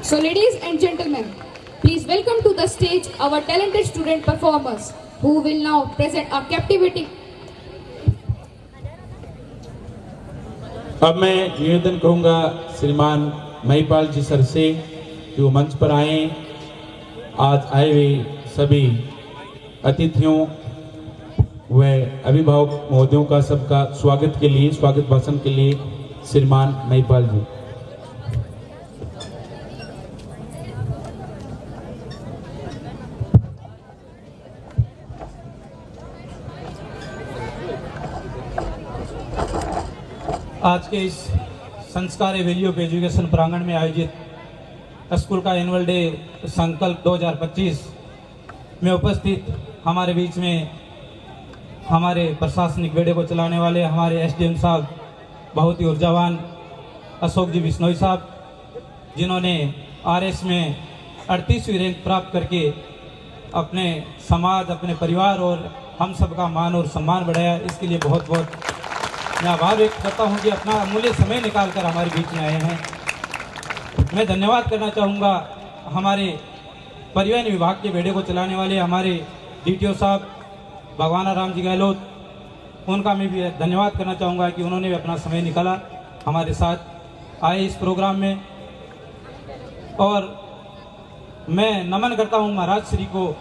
So ladies and gentlemen, please welcome to the stage our talented student performers who will now present a captivating. अब मैं निवेदन करूंगा श्रीमान महिपाल जी sir से कि वो मंच पर आए। आज आए हुए सभी अतिथियों व अभिभावक महोदयों का सबका स्वागत के लिए, स्वागत भाषण के लिए श्रीमान महिपाल जी। आज के इस संस्कार वैल्यू ऑफ एजुकेशन प्रांगण में आयोजित स्कूल का एनुअल डे संकल्प 2025 में उपस्थित हमारे बीच में हमारे प्रशासनिक बेड़े को चलाने वाले हमारे एसडीएम साहब, बहुत ही ऊर्जावान अशोक जी बिश्नोई साहब, जिन्होंने आरएस में 38वीं रैंक प्राप्त करके अपने समाज, अपने परिवार और हम सबका मान और सम्मान बढ़ाया। इसके लिए बहुत बहुत मैं आभार व्यक्त करता हूं कि अपना अमूल्य समय निकालकर हमारे बीच में आए हैं। मैं धन्यवाद करना चाहूँगा हमारे परिवहन विभाग के बेड़े को चलाने वाले हमारे डीटीओ साहब भगवाना राम जी गहलोत, उनका मैं भी धन्यवाद करना चाहूँगा कि उन्होंने भी अपना समय निकाला हमारे साथ आए इस प्रोग्राम में। और मैं नमन करता हूँ महाराज श्री को।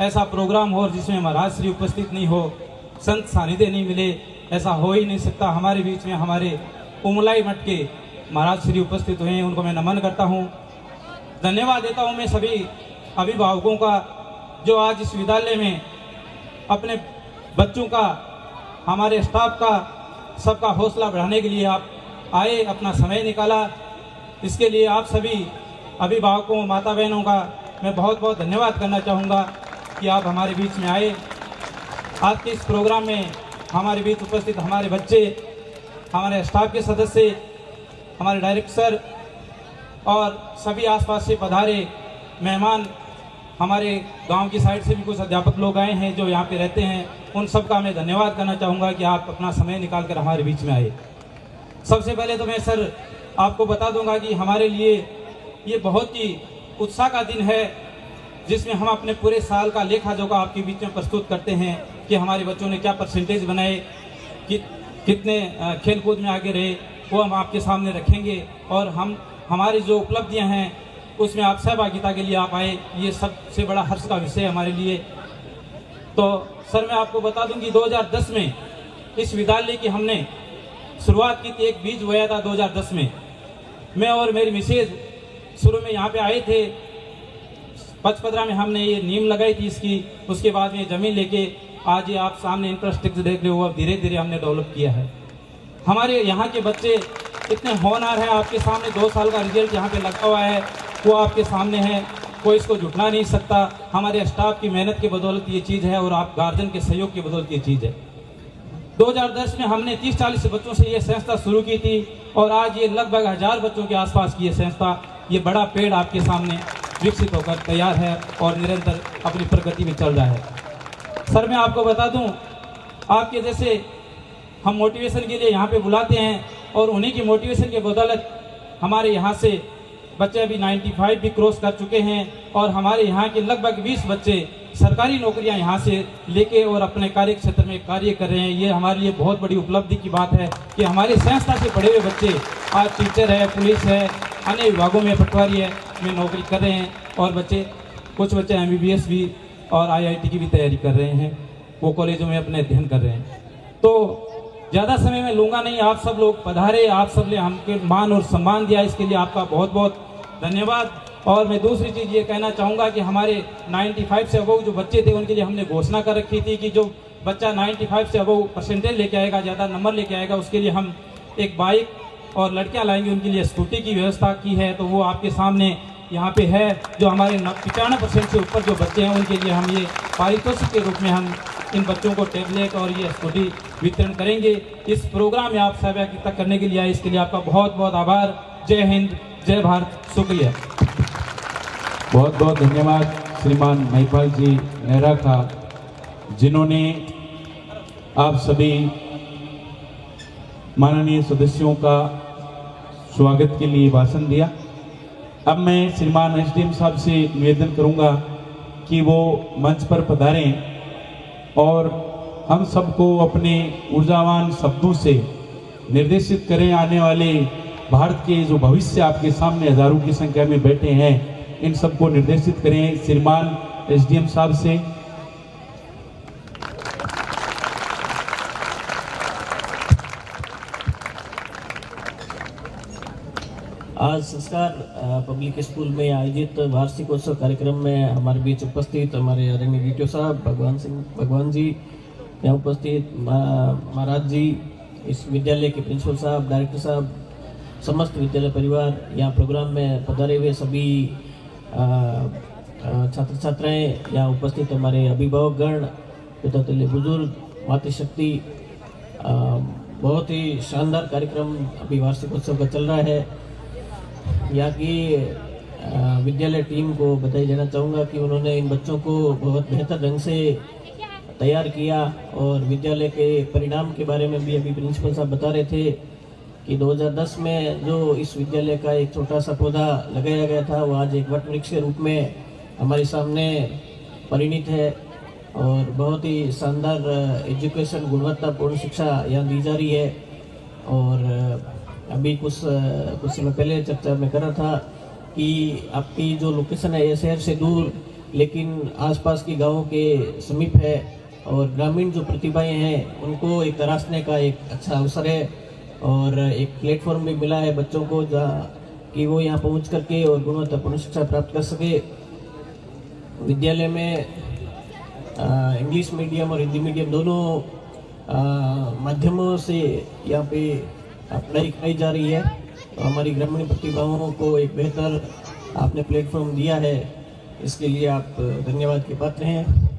ऐसा प्रोग्राम हो जिसमें महाराज श्री उपस्थित नहीं हो, संत सानिध्य नहीं मिले, ऐसा हो ही नहीं सकता। हमारे बीच में हमारे उमलाई मठ के महाराज श्री उपस्थित हुए हैं, उनको मैं नमन करता हूं। धन्यवाद देता हूं मैं सभी अभिभावकों का जो आज इस विद्यालय में अपने बच्चों का, हमारे स्टाफ का, सबका हौसला बढ़ाने के लिए आप आए, अपना समय निकाला। इसके लिए आप सभी अभिभावकों, माता बहनों का मैं बहुत बहुत धन्यवाद करना चाहूँगा कि आप हमारे बीच में आए। आज के इस प्रोग्राम में हमारे बीच उपस्थित हमारे बच्चे, हमारे स्टाफ के सदस्य, हमारे डायरेक्टर और सभी आसपास से पधारे मेहमान, हमारे गांव की साइड से भी कुछ अध्यापक लोग आए हैं जो यहाँ पे रहते हैं, उन सब का मैं धन्यवाद करना चाहूँगा कि आप अपना समय निकाल कर हमारे बीच में आए। सबसे पहले तो मैं सर आपको बता दूंगा कि हमारे लिए ये बहुत ही उत्साह का दिन है, जिसमें हम अपने पूरे साल का लेखा जोखा आपके बीच में प्रस्तुत करते हैं कि हमारे बच्चों ने क्या परसेंटेज बनाए, कितने खेल कूद में आगे रहे, वो हम आपके सामने रखेंगे। और हमारी जो उपलब्धियां हैं उसमें आप सहभागिता के लिए आप आए, ये सबसे बड़ा हर्ष का विषय है हमारे लिए। तो सर मैं आपको बता दूं कि 2010 में इस विद्यालय की हमने शुरुआत की थी, एक बीज बोया था 2010 में। मैं और मेरी मिसेज शुरू में यहाँ पे आए थे, 15 में हमने ये नींव लगाई थी इसकी, उसके बाद में ज़मीन लेके आज ये आप सामने इंफ्रास्ट्रक्चर देख रहे हो, अब धीरे धीरे हमने डेवलप किया है। हमारे यहाँ के बच्चे इतने होनहार हैं, आपके सामने 2 साल का रिजल्ट यहाँ पे लगा हुआ है, वो आपके सामने है, कोई इसको झुठला नहीं सकता। हमारे स्टाफ की मेहनत की बदौलत ये चीज़ है और आप गार्जियन के सहयोग की बदौलत ये चीज़ है। 2010 में हमने 30-40 बच्चों से ये संस्था शुरू की थी और आज ये लगभग 1000 बच्चों के आसपास की ये संस्था, ये बड़ा पेड़ आपके सामने विकसित होकर तैयार है और निरंतर अपनी प्रगति में चल रहा है। सर मैं आपको बता दूं, आपके जैसे हम मोटिवेशन के लिए यहाँ पे बुलाते हैं और उन्हीं की मोटिवेशन के बदौलत हमारे यहाँ से बच्चे अभी 95 भी क्रॉस कर चुके हैं और हमारे यहाँ के लगभग 20 बच्चे सरकारी नौकरियाँ यहाँ से लेके और अपने कार्य क्षेत्र में कार्य कर रहे हैं। ये हमारे लिए बहुत बड़ी उपलब्धि की बात है कि हमारे संस्था से पढ़े हुए बच्चे आज टीचर है, पुलिस है, अन्य विभागों में, पटवारी है में नौकरी कर रहे हैं और कुछ बच्चे MBBS भी और IIT की भी तैयारी कर रहे हैं, वो कॉलेजों में अपने अध्ययन कर रहे हैं। तो ज़्यादा समय मैं लूँगा नहीं, आप सब लोग पधारे, आप सब ने हमके मान और सम्मान दिया, इसके लिए आपका बहुत बहुत धन्यवाद। और मैं दूसरी चीज़ ये कहना चाहूँगा कि हमारे 95 से अबव जो बच्चे थे उनके लिए हमने घोषणा कर रखी थी कि जो बच्चा 95 से अबव परसेंटेज लेके आएगा, ज़्यादा नंबर लेके आएगा, उसके लिए हम एक बाइक और लड़कियाँ लाएंगे, उनके लिए स्कूटी की व्यवस्था की है। तो वो आपके सामने यहाँ पे है। जो हमारे 95% से ऊपर जो बच्चे हैं उनके लिए हम ये पारितोषिक के रूप में हम इन बच्चों को टैबलेट और ये स्कूटी वितरण करेंगे। इस प्रोग्राम में आप सहभागिता करने के लिए आए, इसके लिए आपका बहुत बहुत आभार। जय हिंद, जय भारत, शुक्रिया। बहुत बहुत धन्यवाद श्रीमान महिपाल जी नेहरा का, जिन्होंने आप सभी माननीय सदस्यों का स्वागत के लिए भाषण दिया। अब मैं श्रीमान एसडीएम साहब से निवेदन करूंगा कि वो मंच पर पधारें और हम सबको अपने ऊर्जावान शब्दों से निर्देशित करें। आने वाले भारत के जो भविष्य आपके सामने हजारों की संख्या में बैठे हैं, इन सबको निर्देशित करें श्रीमान एसडीएम साहब से। आज संस्कार पब्लिक स्कूल में आयोजित वार्षिकोत्सव कार्यक्रम में हमारे बीच उपस्थित हमारे आदरणीय डीटीओ साहब भगवान जी, यहाँ उपस्थित महाराज जी, इस विद्यालय के प्रिंसिपल साहब, डायरेक्टर साहब, समस्त विद्यालय परिवार, यहाँ प्रोग्राम में पधारे हुए सभी छात्र छात्राएँ, यहाँ उपस्थित हमारे अभिभावकगण, पिता तुल्य बुजुर्ग, मातृशक्ति, बहुत ही शानदार कार्यक्रम अभी वार्षिकोत्सव का चल रहा है। यहाँ की विद्यालय टीम को बधाई देना चाहूँगा कि उन्होंने इन बच्चों को बहुत बेहतर ढंग से तैयार किया और विद्यालय के परिणाम के बारे में भी अभी प्रिंसिपल साहब बता रहे थे कि 2010 में जो इस विद्यालय का एक छोटा सा पौधा लगाया गया था, वो आज एक वट वृक्ष के रूप में हमारे सामने परिणित है और बहुत ही शानदार एजुकेशन, गुणवत्तापूर्ण शिक्षा यहाँ दी जा रही है। और अभी कुछ समय पहले चर्चा में कर रहा था कि आपकी जो लोकेशन है ये शहर से दूर लेकिन आसपास की गांवों के समीप है और ग्रामीण जो प्रतिभाएं हैं उनको एक तराशने का एक अच्छा अवसर है और एक प्लेटफॉर्म भी मिला है बच्चों को, जहाँ कि वो यहाँ पहुँच करके और गुणवत्तापूर्ण शिक्षा प्राप्त कर सके। विद्यालय में इंग्लिश मीडियम और हिंदी मीडियम दोनों माध्यमों से यहाँ पे पढ़ाई कराई जा रही है। तो हमारी ग्रामीण प्रतिभाओं को एक बेहतर आपने प्लेटफॉर्म दिया है, इसके लिए आप धन्यवाद के पात्र हैं।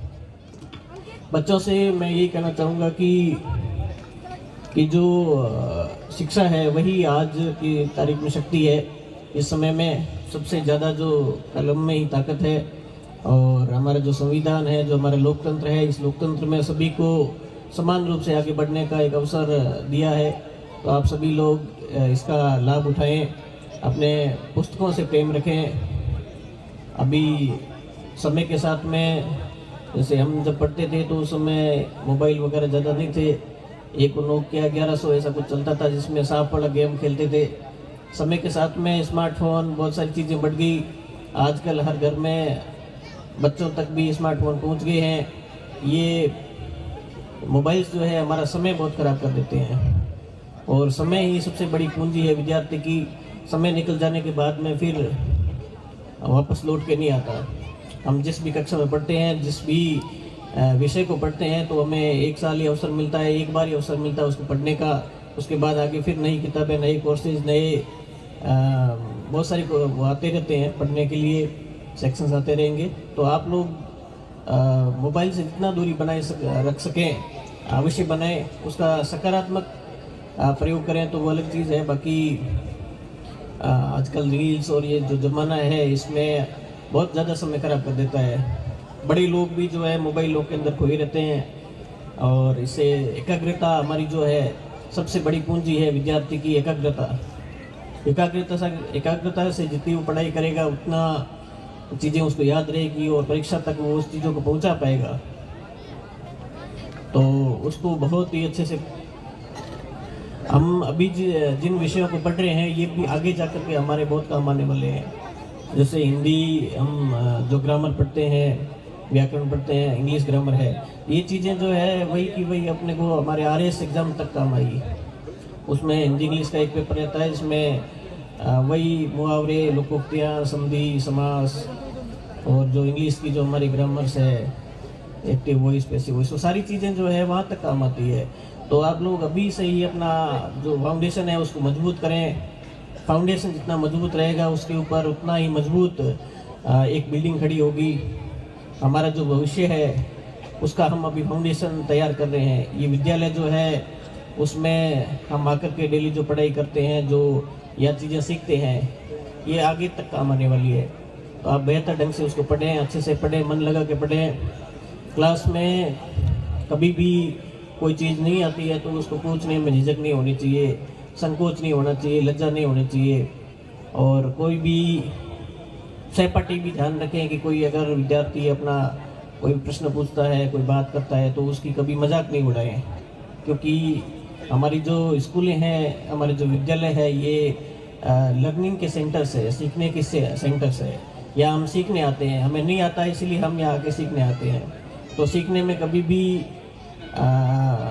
बच्चों से मैं यही कहना चाहूँगा कि जो शिक्षा है वही आज की तारीख में शक्ति है। इस समय में सबसे ज़्यादा जो कलम में ही ताकत है और हमारा जो संविधान है, जो हमारा लोकतंत्र है, इस लोकतंत्र में सभी को समान रूप से आगे बढ़ने का एक अवसर दिया है। तो आप सभी लोग इसका लाभ उठाएं, अपने पुस्तकों से प्रेम रखें। अभी समय के साथ में जैसे हम जब पढ़ते थे तो उस समय मोबाइल वगैरह ज़्यादा नहीं थे, एक नोकिया 1100 ऐसा कुछ चलता था जिसमें सांप वाला गेम खेलते थे। समय के साथ में स्मार्टफोन, बहुत सारी चीज़ें बढ़ गई। आजकल हर घर में बच्चों तक भी स्मार्टफोन पहुंच गए हैं। ये मोबाइल्स जो है हमारा समय बहुत ख़राब कर देते हैं और समय ही सबसे बड़ी पूंजी है विद्यार्थी की। समय निकल जाने के बाद में फिर वापस लौट के नहीं आता। हम जिस भी कक्षा में पढ़ते हैं, जिस भी विषय को पढ़ते हैं, तो हमें एक साल ही अवसर मिलता है, एक बार ही अवसर मिलता है उसको पढ़ने का। उसके बाद आगे फिर नई किताबें, नए कोर्सेज, नए बहुत सारे वो आते रहते हैं पढ़ने के लिए, सेक्शंस आते रहेंगे। तो आप लोग मोबाइल से जितना दूरी बनाए रख सकें अवश्य बनाएं, उसका सकारात्मक प्रयोग करें तो वो अलग चीज़ है। बाकी आजकल रील्स और ये जो ज़माना है इसमें बहुत ज़्यादा समय खराब कर देता है। बड़े लोग भी जो है मोबाइलों के अंदर खोए रहते हैं और इससे एकाग्रता हमारी जो है सबसे बड़ी पूंजी है विद्यार्थी की एकाग्रता से जितनी वो पढ़ाई करेगा उतना चीज़ें उसको याद रहेगी और परीक्षा तक वो उस चीज़ों को पहुंचा पाएगा। तो उसको बहुत ही अच्छे से हम अभी जिन विषयों को पढ़ रहे हैं ये भी आगे जाकर के हमारे बहुत काम आने वाले हैं। जैसे हिंदी हम जो ग्रामर पढ़ते हैं, व्याकरण पढ़ते हैं, इंग्लिश ग्रामर है, ये चीज़ें जो है वही की वही अपने को हमारे आरएस एग्ज़ाम तक काम आई। उसमें हिंदी इंग्लिश का एक पेपर रहता है जिसमें वही मुहावरे, लोकोक्तियाँ, संधि, समास और जो इंग्लिश की जो हमारी ग्रामर्स है, एक्टिव वॉइस, पैसिव वॉइस, वो सारी चीज़ें जो है वहाँ तक काम आती है। तो आप लोग अभी से ही अपना जो फाउंडेशन है उसको मजबूत करें। फाउंडेशन जितना मजबूत रहेगा उसके ऊपर उतना ही मजबूत एक बिल्डिंग खड़ी होगी। हमारा जो भविष्य है उसका हम अभी फाउंडेशन तैयार कर रहे हैं। ये विद्यालय जो है उसमें हम आकर के डेली जो पढ़ाई करते हैं, जो यह चीज़ें सीखते हैं, ये आगे तक काम आने वाली है। तो आप बेहतर ढंग से उसको पढ़ें, अच्छे से पढ़ें, मन लगा के पढ़ें। क्लास में कभी भी कोई चीज़ नहीं आती है तो उसको पूछने में झिझक नहीं होनी चाहिए, संकोच नहीं होना चाहिए, लज्जा नहीं होनी चाहिए। और कोई भी सहपाठी भी ध्यान रखें कि कोई अगर विद्यार्थी अपना कोई प्रश्न पूछता है, कोई बात करता है, तो उसकी कभी मजाक नहीं उड़ाएं, क्योंकि हमारी जो स्कूलें हैं, हमारे जो विद्यालय है, ये लर्निंग के सेंटर्स है, सीखने के सेंटर्स है। यहाँ हम सीखने आते हैं, हमें नहीं आता है इसलिए हम यहाँ आके सीखने आते हैं। तो सीखने में कभी भी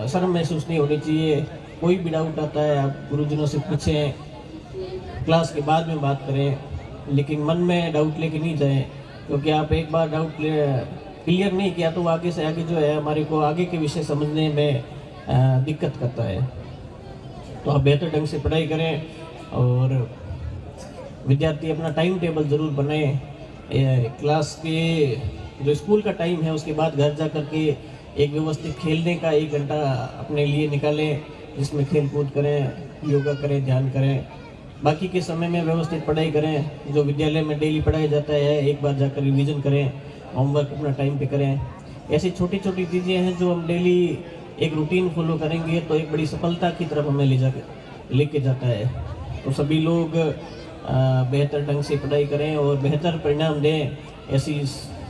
शर्म महसूस नहीं होनी चाहिए। कोई भी डाउट आता है आप गुरुजनों से पूछें, क्लास के बाद में बात करें, लेकिन मन में डाउट लेके नहीं जाएं, क्योंकि आप एक बार डाउट क्लियर नहीं किया तो आगे से आगे जो है हमारे को आगे के विषय समझने में दिक्कत करता है। तो आप बेहतर ढंग से पढ़ाई करें और विद्यार्थी अपना टाइम टेबल ज़रूर बनाएं। क्लास के जो स्कूल का टाइम है उसके बाद घर जा कर के एक व्यवस्थित खेलने का 1 घंटा अपने लिए निकालें, जिसमें खेल कूद करें, योगा करें, ध्यान करें। बाकी के समय में व्यवस्थित पढ़ाई करें। जो विद्यालय में डेली पढ़ाया जाता है एक बार जाकर रिवीजन करें, होमवर्क अपना टाइम पे करें। ऐसी छोटी छोटी चीज़ें हैं जो हम डेली एक रूटीन फॉलो करेंगे तो एक बड़ी सफलता की तरफ हमें लेके जाता है। तो सभी लोग बेहतर ढंग से पढ़ाई करें और बेहतर परिणाम दें, ऐसी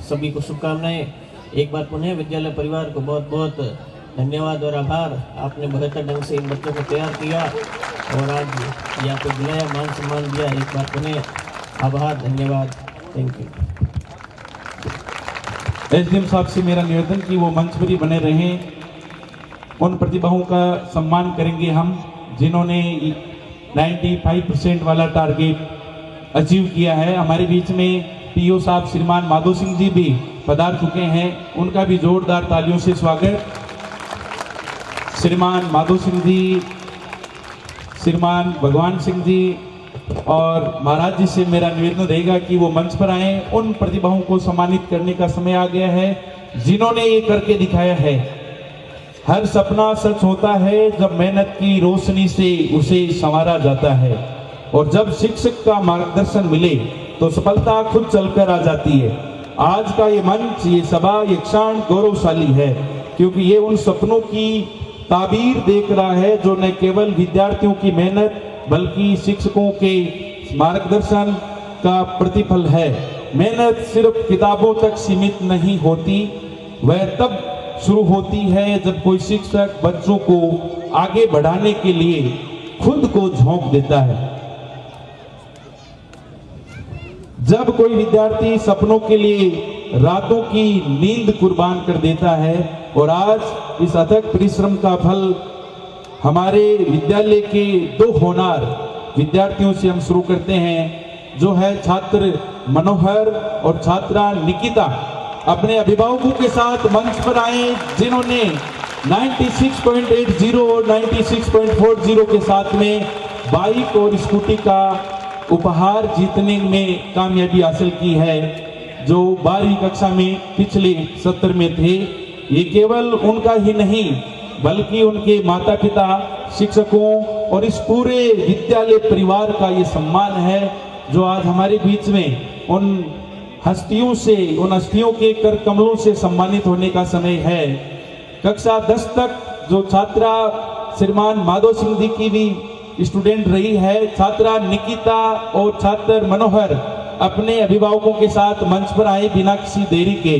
सभी को शुभकामनाएं। एक बार पुनः विद्यालय परिवार को बहुत बहुत धन्यवाद और आभार। आपने बेहतर ढंग से इन बच्चों को तैयार किया और आज यहाँ पे बुलाया, मान सम्मान दिया। एक बार पुनः आभार, धन्यवाद, थैंक यू। एसडीएम साहब से मेरा निवेदन कि वो मंच पर ही बने रहें। उन प्रतिभाओं का सम्मान करेंगे हम जिन्होंने 95% वाला टारगेट अचीव किया है। हमारे बीच में पीओ साहब श्रीमान माधो सिंह जी भी पधार चुके हैं, उनका भी जोरदार तालियों से स्वागत। श्रीमान माधो सिंह जी, श्रीमान भगवान सिंह जी और महाराज जी से मेरा निवेदन रहेगा कि वो मंच पर आए। उन प्रतिभाओं को सम्मानित करने का समय आ गया है जिन्होंने ये करके दिखाया है। हर सपना सच होता है जब मेहनत की रोशनी से उसे संवारा जाता है, और जब शिक्षक का मार्गदर्शन मिले तो सफलता खुद चलकर आ जाती है। आज का ये मंच, ये सभा, ये क्षण गौरवशाली है, क्योंकि ये उन सपनों की ताबीर देख रहा है जो न केवल विद्यार्थियों की मेहनत बल्कि शिक्षकों के मार्गदर्शन का प्रतिफल है। मेहनत सिर्फ किताबों तक सीमित नहीं होती, वह तब शुरू होती है जब कोई शिक्षक बच्चों को आगे बढ़ाने के लिए खुद को झोंक देता है। जब कोई विद्यार्थी सपनों के लिए रातों की नींद कुर्बान कर देता है। और आज इस अथक परिश्रम का फल हमारे विद्यालय के 2 होनहार विद्यार्थियों से हम शुरू करते हैं, जो है छात्र मनोहर और छात्रा निकिता। अपने अभिभावकों के साथ मंच पर आए जिन्होंने 96.80 और 96.40 के साथ में बाइक और स्कूटी का उपहार जीतने में कामयाबी हासिल की है, जो 12वीं कक्षा में पिछले सत्र में थे। ये केवल उनका ही नहीं बल्कि उनके माता पिता, शिक्षकों और इस पूरे विद्यालय परिवार का ये सम्मान है, जो आज हमारे बीच में उन हस्तियों के कर कमलों से सम्मानित होने का समय है। कक्षा 10 तक जो छात्रा श्रीमान माधो सिंह जी की भी स्टूडेंट रही है, छात्रा निकिता और छात्र मनोहर अपने अभिभावकों के साथ मंच पर आए बिना किसी देरी के।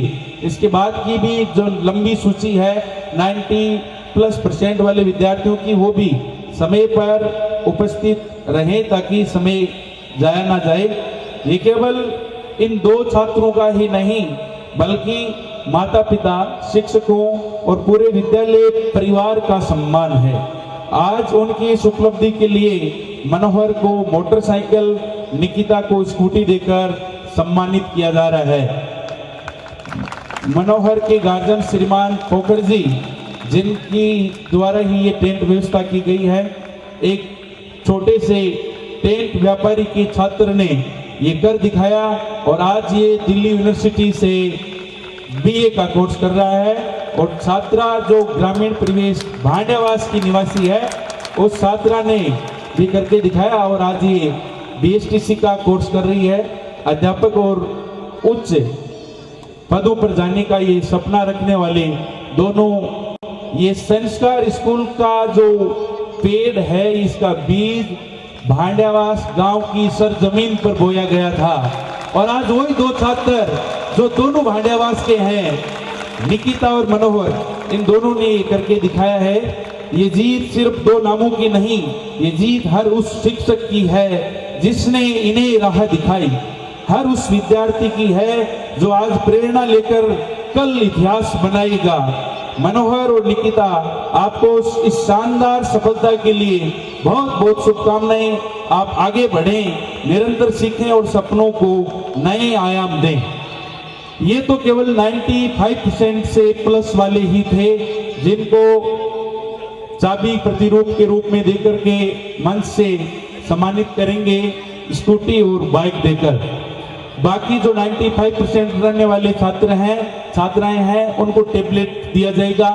इसके बाद की भी जो लंबी सूची है 90+ % वाले विद्यार्थियों की, वो भी समय पर उपस्थित रहें ताकि समय जाया ना जाए। ये केवल इन 2 छात्रों का ही नहीं बल्कि माता पिता, शिक्षकों और पूरे विद्यालय परिवार का सम्मान है। आज उनकी इस उपलब्धि के लिए मनोहर को मोटरसाइकिल, निकिता को स्कूटी देकर सम्मानित किया जा रहा है। मनोहर के गार्जियन श्रीमान पोखर जी, जिनकी द्वारा ही ये टेंट व्यवस्था की गई है, एक छोटे से टेंट व्यापारी के छात्र ने ये कर दिखाया और आज ये दिल्ली यूनिवर्सिटी से BA का कोर्स कर रहा है। और छात्रा जो ग्रामीण परिवेश भांडेवास की निवासी है, उस छात्रा ने भी करके दिखाया और आज ये BSTC का कोर्स कर रही है। अध्यापक और उच्च पदों पर जाने का ये सपना रखने वाले दोनों, ये संस्कार स्कूल का जो पेड़ है, इसका बीज भांडेवास गांव की सरजमीन पर बोया गया था और आज वही दो छात्र जो दोनों भांड्यावास के हैं, निकिता और मनोहर, इन दोनों ने करके दिखाया है। ये जीत सिर्फ दो नामों की नहीं, ये जीत हर उस शिक्षक की है जिसने इन्हें राह दिखाई, हर उस विद्यार्थी की है जो आज प्रेरणा लेकर कल इतिहास बनाएगा। मनोहर और निकिता, आपको इस शानदार सफलता के लिए बहुत बहुत शुभकामनाएं। आप आगे बढ़ें, निरंतर सीखें और सपनों को नए आयाम दें। ये तो केवल 95% से प्लस वाले ही थे जिनको चाबी प्रतिरूप के रूप में देकर के मंच से सम्मानित करेंगे, स्कूटी और बाइक देकर। बाकी जो 95% रहने वाले छात्र हैं, छात्राएं हैं, उनको टैबलेट दिया जाएगा।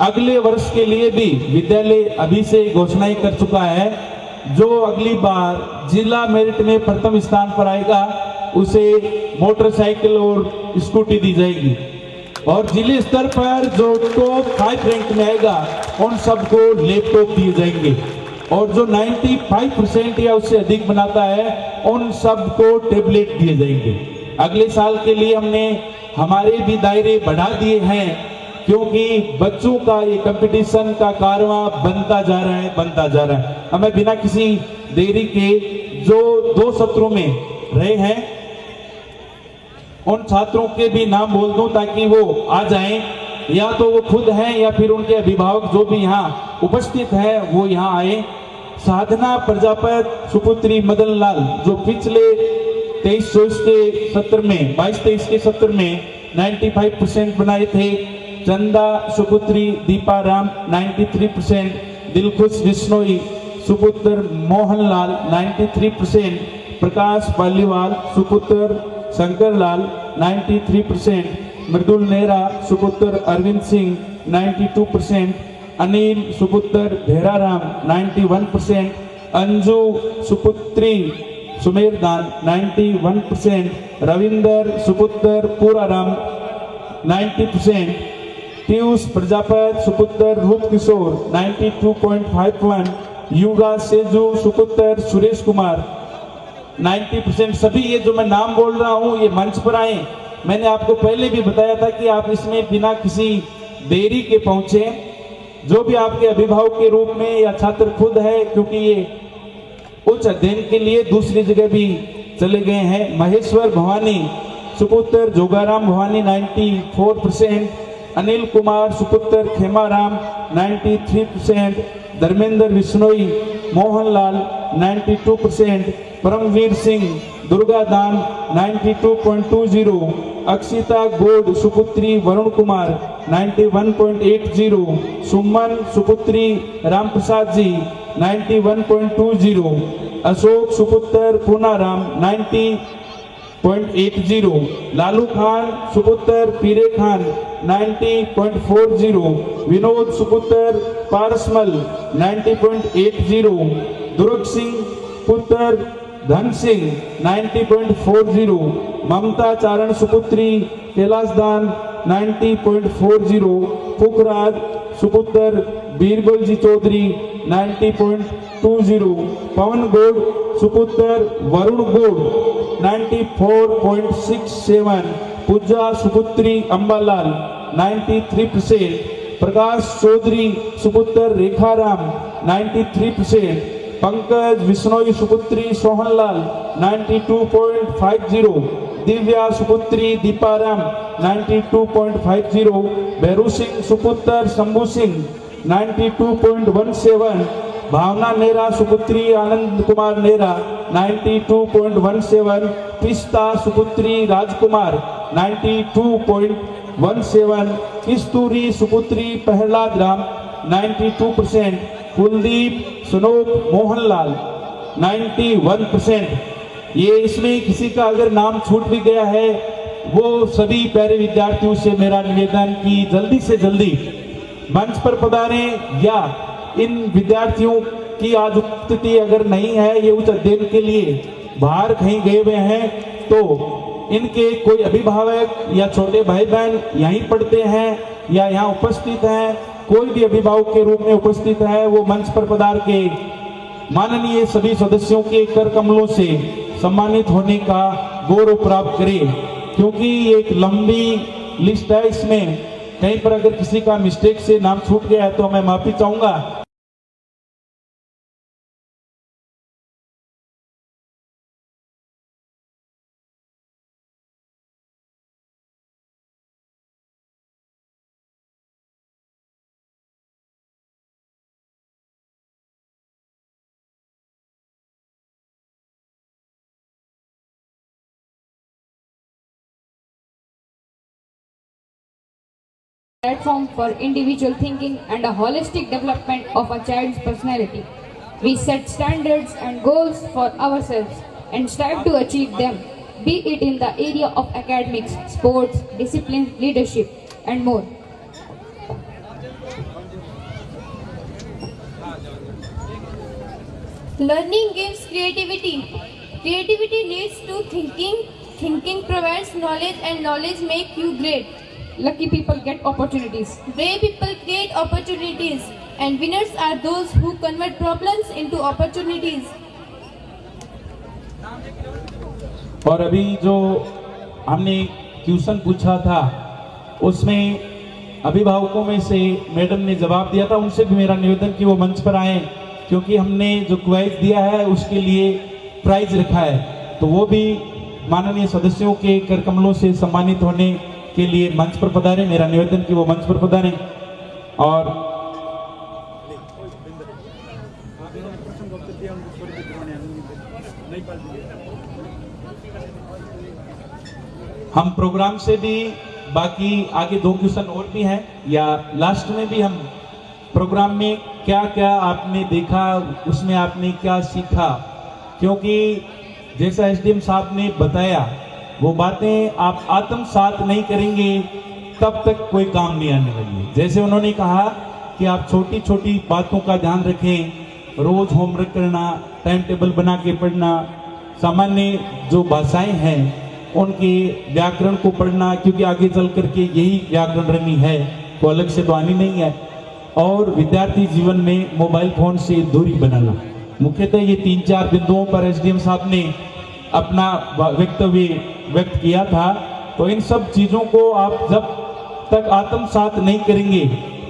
अगले वर्ष के लिए भी विद्यालय अभी से घोषणाएं कर चुका है, जो अगली बार जिला मेरिट में प्रथम स्थान पर आएगा उसे मोटरसाइकिल और स्कूटी दी जाएगी, और जिले स्तर पर जो टॉप 5 रैंक में आएगा उन सबको लैपटॉप दिए जाएंगे, और जो 95% या उससे अधिक बनाता है उन सबको टैबलेट दिए जाएंगे। अगले साल के लिए हमने हमारे भी दायरे बढ़ा दिए हैं, क्योंकि बच्चों का ये कंपटीशन का कारवां बनता जा रहा है। हमें बिना किसी देरी के जो 2 सत्रों में रहे हैं उन छात्रों के भी नाम बोल दूं ताकि वो आ जाएं, या तो वो खुद हैं या फिर उनके अभिभावक जो भी यहाँ उपस्थित हैं वो यहाँ आए। साधना प्रजापत सुपुत्री मदन लाल, जो पिछले 23-24 के सत्र में 22-23 के सत्र में 95% बनाए थे। चंदा सुपुत्री दीपा राम 93%, दिलखुश बिश्नोई सुपुत्र मोहनलाल 93%, प्रकाश पालीवाल सुपुत्र शंकर लाल 93%, मृदुल नेहरा सुपुत्र अरविंद सिंह 92%, अनिल सुपुत्र भेराराम 91%, अंजू सुपुत्री सुमेरदान 91%, रविंदर सुपुत्र पूराराम 90%, पीयूष प्रजापत सुपुत्र रूप किशोर 92.51, युगा सेजू सुपुत्र सुरेश कुमार 90%। सभी ये जो मैं नाम बोल रहा हूँ ये मंच पर आए। मैंने आपको पहले भी बताया था कि आप इसमें बिना किसी देरी के पहुंचे। जो भी आपके अभिभावक के रूप में या छात्र खुद है, क्योंकि ये उच्च अध्ययन के लिए दूसरी जगह भी चले गए हैं। महेश्वर भवानी सुपुत्र जोगाराम भवानी 94%, अनिल कुमार सुपुत्र खेमाराम 93%, धर्मेंद्र विश्नोई मोहनलाल 92%, परमवीर सिंह दुर्गादान 92.20, अक्षिता गोड सुपुत्री वरुण कुमार 91.80, सुमन सुपुत्री रामप्रसाद जी 91.20, अशोक सुपुत्र पूनाराम 90.80, लालू खान सुपुत्र पीरे खान 90.40, विनोद सुपुत्र पारसमल 90.80, दुर्ग सिंह पुत्र धन सिंह 90.40, ममता चारण सुपुत्री कैलाशदान 90.40, पुखराज सुपुत्र बीरबल जी चौधरी 90.20, पवन गौड़ सुपुत्र वरुण गौड़ 94.67, पूजा सुपुत्री अंबालाल 93%, प्रकाश चौधरी सुपुत्र रेखाराम 93%, पंकज विश्नोई सुपुत्री सोहनलाल 92.50, दिव्या सुपुत्री दीपाराम 92.50, भैरू सिंह सुपुत्र शंभू सिंह 92.17, भावना नेहरा सुपुत्री आनंद कुमार नेहरा 92.17, पिस्ता सुपुत्री राजकुमार 92.17, किस्तूरी सुपुत्री प्रहलाद राम 92%, कुलदीप सुनोक मोहनलाल 91%। ये इसमें किसी का अगर नाम छूट भी गया है, वो सभी प्यारे विद्यार्थियों से मेरा निवेदन कि जल्दी से जल्दी मंच पर पधारें, या इन विद्यार्थियों की आज उपस्थिति अगर नहीं है, ये उच्च अध्ययन के लिए बाहर कहीं गए हुए हैं, तो इनके कोई अभिभावक या छोटे भाई बहन यहीं पढ़ते हैं या यहाँ उपस्थित हैं, कोई भी अभिभावक के रूप में उपस्थित है, वो मंच पर पधार के माननीय सभी सदस्यों के कर कमलों से सम्मानित होने का गौरव प्राप्त करें, क्योंकि एक लंबी लिस्ट है। इसमें कहीं पर अगर किसी का मिस्टेक से नाम छूट गया है तो मैं माफी चाहूंगा। Platform for individual thinking and a holistic development of a child's personality. We set standards and goals for ourselves and strive to achieve them, be it in the area of academics, sports, discipline, leadership, and more. Learning gives creativity. Creativity leads to thinking. Thinking provides knowledge, and knowledge makes you great. Lucky people get opportunities. Brave people create opportunities, and winners are those who convert problems into opportunities. और अभी जो हमने question पूछा था उसमें अभिभावकों में से मैडम ने जवाब दिया था, उनसे भी मेरा निवेदन कि वो मंच पर आए, क्योंकि हमने जो क्विज दिया है उसके लिए प्राइज रखा है, तो वो भी माननीय सदस्यों के कर कमलों से सम्मानित होने के लिए मंच पर पधारे। मेरा निवेदन कि वो मंच पर पधारें। और हम प्रोग्राम से भी बाकी आगे 2 क्वेश्चन और भी हैं, या लास्ट में भी हम प्रोग्राम में क्या क्या आपने देखा, उसमें आपने क्या सीखा, क्योंकि जैसा एसडीएम साहब ने बताया वो बातें आप आत्मसात नहीं करेंगे तब तक कोई काम नहीं आने वाली है। जैसे उन्होंने कहा कि आप छोटी छोटी बातों का ध्यान रखें, रोज होमवर्क करना, टाइम टेबल बना के पढ़ना, सामान्य जो भाषाएं हैं उनके व्याकरण को पढ़ना, क्योंकि आगे चल करके यही व्याकरण रनी है, तो अलग से तो आनी नहीं है। और विद्यार्थी जीवन में मोबाइल फोन से दूरी बनाना, मुख्यतः ये 3-4 बिंदुओं पर एसडीएम साहब ने अपना वक्तव्य व्यक्त किया था। तो इन सब चीजों को आप जब तक आत्मसात नहीं करेंगे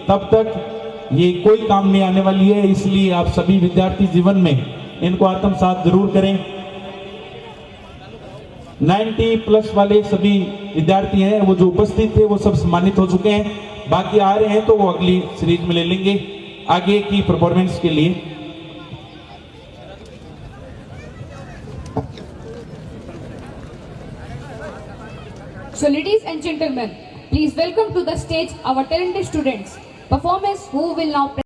तब तक ये कोई काम नहीं आने वाली है। इसलिए आप सभी विद्यार्थी जीवन में इनको आत्मसात जरूर करें। 90+ वाले सभी विद्यार्थी हैं वो जो उपस्थित थे वो सब सम्मानित हो चुके हैं, बाकी आ रहे हैं तो वो अगली सीरीज में ले लेंगे आगे की परफॉर्मेंस के लिए। So ladies and gentlemen, please welcome to the stage our talented students, performers who will now